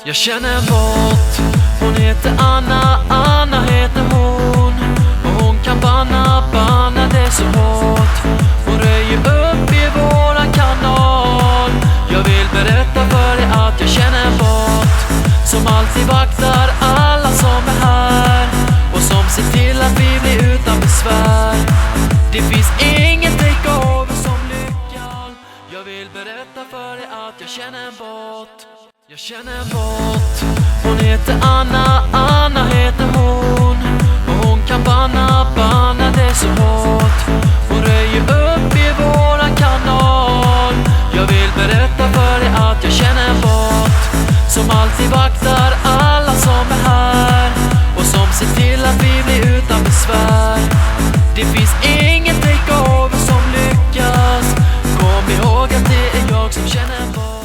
Jag känner en bot. Hon heter Anna, Anna heter hon. Och hon kan banna det så hårt. Hon röjer upp i våran kanal. Jag vill berätta för dig att jag känner en bot som alltid vaktar alla som är här och som ser till att vi blir utan besvär. Det finns ingen takeover som lyckan. Jag vill berätta för dig att jag känner en bot. Jag känner en bot. Hon heter Anna, Anna heter hon. Och hon kan banna det så hårt. Hon röjer upp i våran kanal. Jag vill berätta för dig att jag känner en bot som alltid vaktar alla som är här och som ser till att vi blir utan besvär. Det finns ingen takeover som lyckas. Kom ihåg att det är jag som känner en bot.